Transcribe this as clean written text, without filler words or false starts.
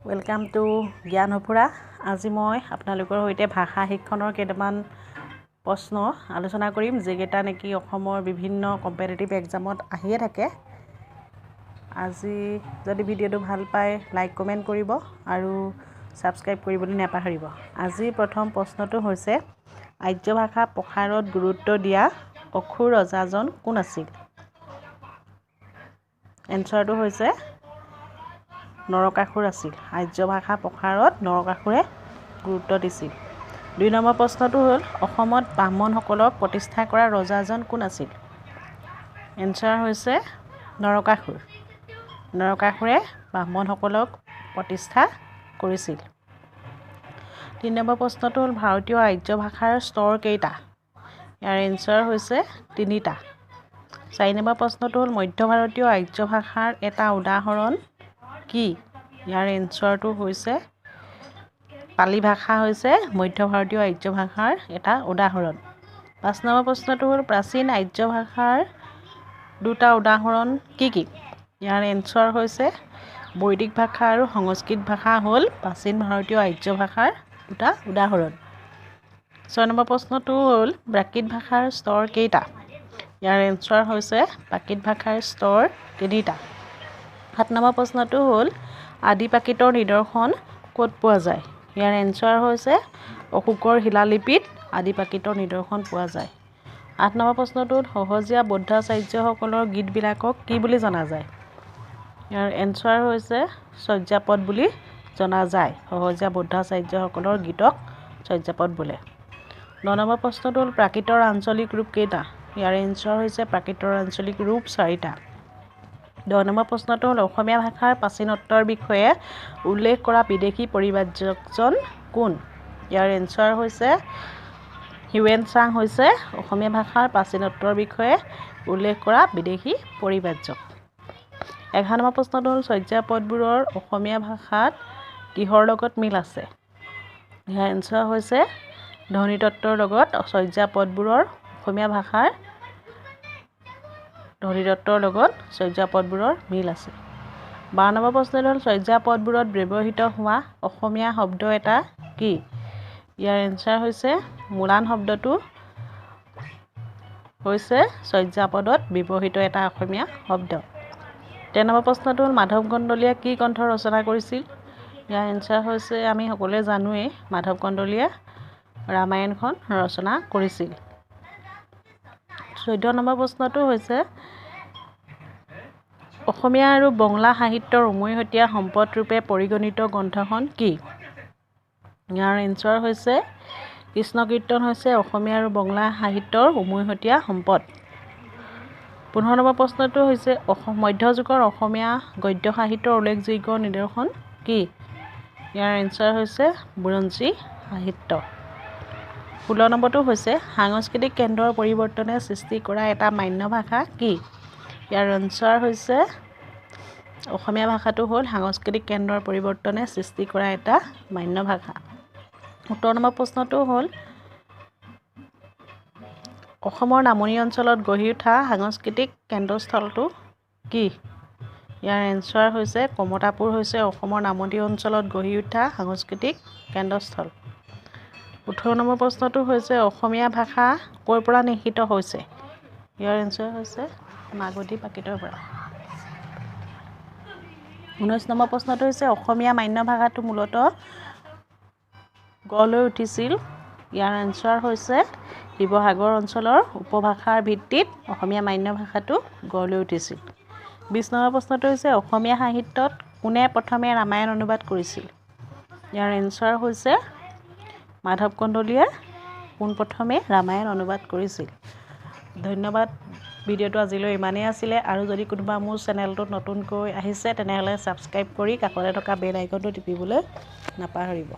Welcome to ज्ञान सफुरा। আজি মই আপোনালোকৰ সৈতে ভাষা শিক্ষণৰ কেইটামান প্ৰশ্ন আলোচনা কৰিম যেকেইটা নেকি অসমৰ বিভিন্ন কম্পিটিটিভ এক্সামত আহিয়ে থাকে। আজি যদি ভিডিঅ'টো ভাল পায় লাইক কমেন্ট কৰিব আৰু সাবস্ক্ৰাইব কৰিবলৈ নাপাহৰিব। আজি প্ৰথম প্ৰশ্নটো হৈছে আৰ্য ভাষা প্ৰসাৰত গুৰুত্ব দিয়া অসুৰ ৰজাজন কোন আছিল? এনসাৰটো হৈছে নৰকাসুৰ আছিল। আৰ্য ভাষা প্ৰসাৰত নৰকাসুৰে গুৰুত্ব দিছিল। ২ নম্বৰ প্ৰশ্নটো হ'ল অসমত ব্ৰাহ্মণসকলক প্ৰতিষ্ঠা কৰা ৰজাজন কোন আছিল? এনসাৰ হৈছে নৰকাসুৰ। নৰকাসুৰে ব্ৰাহ্মণসকলক প্ৰতিষ্ঠা কৰিছিল। ৩ নম্বৰ প্ৰশ্নটো হ'ল ভাৰতীয় আৰ্য ভাষাৰ স্তৰ কেইটা? ইয়াৰ এনসাৰ হৈছে ৩টা। ৪ নম্বৰ প্ৰশ্নটো হ'ল মধ্য ভাৰতীয় আৰ্য ভাষাৰ এটা উদাহৰণ কি? ইয়াৰ এনসাৰটো হৈছে পালি ভাষা হৈছে মধ্য ভাৰতীয় আৰ্য ভাষাৰ এটা উদাহৰণ। ৫ নম্বৰ প্ৰশ্নটো হ'ল প্ৰাচীন আৰ্য ভাষাৰ দুটা উদাহৰণ কি কি? ইয়াৰ এনসাৰ হৈছে বৈদিক ভাষা আৰু সংস্কৃত ভাষা হ'ল প্ৰাচীন ভাৰতীয় আৰ্য ভাষাৰ দুটা উদাহৰণ। ৬ নম্বৰ প্ৰশ্নটো হ'ল প্ৰাকৃত ভাষাৰ স্তৰ কেইটা? ইয়াৰ এনসাৰ হৈছে প্ৰাকৃত ভাষাৰ স্তৰ ৩টা। ৭ নম্বৰ প্ৰশ্নটো হ'ল আদি প্ৰাকৃতৰ নিদৰ্শন ক'ত পোৱা যায়? ইয়াৰ এনসাৰ হৈছে অশোকৰ শিলালিপিত আদি প্ৰাকৃতৰ নিদৰ্শন পোৱা যায়। ৮ নম্বৰ প্ৰশ্নটো হ'ল সহজীয়া বৌদ্ধাচাৰ্যসকলৰ গীতবিলাকক কি বুলি জনা যায়? ইয়াৰ এনসাৰ হৈছে চৰ্যাপদ বুলি জনা যায়। সহজীয়া বৌদ্ধাচাৰ্যসকলৰ গীতক চৰ্যাপদ বোলে। ৯ নম্বৰ প্ৰশ্নটো হ'ল প্ৰাকৃতৰ আঞ্চলিক ৰূপ কেইটা? ইয়াৰ এনসাৰ হৈছে প্ৰাকৃতৰ আঞ্চলিক ৰূপ 4টা। ১০ নম্বৰ প্ৰশ্নটো হ'ল অসমীয়া ভাষাৰ প্ৰাচীনত্বৰ বিষয়ে উল্লেখ কৰা বিদেশী পৰিব্ৰাজকজন কোন? ইয়াৰ এনসাৰ হৈছে হিউৱেন চাং হৈছে অসমীয়া ভাষাৰ প্ৰাচীনত্বৰ বিষয়ে উল্লেখ কৰা বিদেশী পৰিব্ৰাজক। ১১ নম্বৰ প্ৰশ্নটো হ'ল চৰ্যাপদবোৰৰ অসমীয়া ভাষাত কিহৰ লগত মিল আছে? ইয়াৰ এনসাৰ হৈছে ধ্বনিতত্ত্বৰ লগত চৰ্যাপদবোৰৰ অসমীয়া ভাষাৰ ধ্বনিতত্ত্বৰ লগত চৰ্যাপদবোৰৰ মিল আছে। ১২ নম্বৰ প্ৰশ্নটো হ'ল চৰ্যাপদবোৰত ব্যৱহৃত হোৱা অসমীয়া শব্দ এটা কি? ইয়াৰ এনসাৰ হৈছে মূলান শব্দটো হৈছে চৰ্যাপদত ব্যৱহৃত এটা অসমীয়া শব্দ। ১৩ নম্বৰ প্ৰশ্নটো হ'ল মাধৱ কন্দলীয়ে কি গ্ৰন্থ ৰচনা কৰিছিল? ইয়াৰ এনসাৰ হৈছে আমি সকলোৱে জানোৱেই মাধৱ কন্দলীয়ে ৰামায়ণখন ৰচনা কৰিছিল। ১৪ নম্বৰ প্ৰশ্নটো হৈছে অসমীয়া আৰু বঙলা সাহিত্যৰ উমৈহতীয়া সম্পদ ৰূপে পৰিগণিত গ্ৰন্থখন কি? ইয়াৰ এনসাৰ হৈছে কৃষ্ণ কীৰ্তন হৈছে অসমীয়া আৰু বঙলা সাহিত্যৰ উমৈহতীয়া সম্পদ। ১৫ নম্বৰ প্ৰশ্নটো হৈছে মধ্যযুগৰ অসমীয়া গদ্য সাহিত্যৰ উল্লেখযোগ্য নিদৰ্শন কি? ইয়াৰ এনসাৰ হৈছে বুৰঞ্জী সাহিত্য। ১৬ নম্বৰটো হৈছে সাংস্কৃতিক কেন্দ্ৰৰ পৰিৱৰ্তনে সৃষ্টি কৰা এটা মান্য ভাষা কি? ইয়াৰ এনসাৰ হৈছে অসমীয়া ভাষাটো হ'ল সাংস্কৃতিক কেন্দ্ৰৰ পৰিৱৰ্তনে সৃষ্টি কৰা এটা মান্য ভাষা। ১৭ নম্বৰ প্ৰশ্নটো হ'ল অসমৰ নামনি অঞ্চলত গঢ়ি উঠা সাংস্কৃতিক কেন্দ্ৰস্থলটো কি? ইয়াৰ এনসাৰ হৈছে কমতাপুৰ হৈছে অসমৰ নামনি অঞ্চলত গঢ়ি উঠা সাংস্কৃতিক কেন্দ্ৰস্থল। ১৮ নম্বৰ প্ৰশ্নটো হৈছে অসমীয়া ভাষা ক'ৰ পৰা নিৰ্মিত হৈছে? ইয়াৰ এনসাৰ হৈছে মাগধী প্ৰাকৃতৰ পৰা। ১৯ নম্বৰ প্ৰশ্নটো হৈছে অসমীয়া মান্য ভাষাটো মূলতঃ গঢ় লৈ উঠিছিল। ইয়াৰ এনসাৰ হৈছে শিৱসাগৰ অঞ্চলৰ উপভাষাৰ ভিত্তিত অসমীয়া মান্য ভাষাটো গঢ় লৈ উঠিছিল। ২০ নম্বৰ প্ৰশ্নটো হৈছে অসমীয়া সাহিত্যত কোনে প্ৰথমে ৰামায়ণ অনুবাদ কৰিছিল? ইয়াৰ এনসাৰ হৈছে মাধৱ কন্দলীয়ে পোনপ্ৰথমে ৰামায়ণ অনুবাদ কৰিছিল। ধন্যবাদ। ভিডিঅ'টো আজিলৈ ইমানেই আছিলে আৰু যদি কোনোবা মোৰ চেনেলটোত নতুনকৈ আহিছে তেনেহ'লে ছাবস্ক্ৰাইব কৰি কাষতে থকা বেল আইকনটো টিপিবলৈ নাপাহৰিব।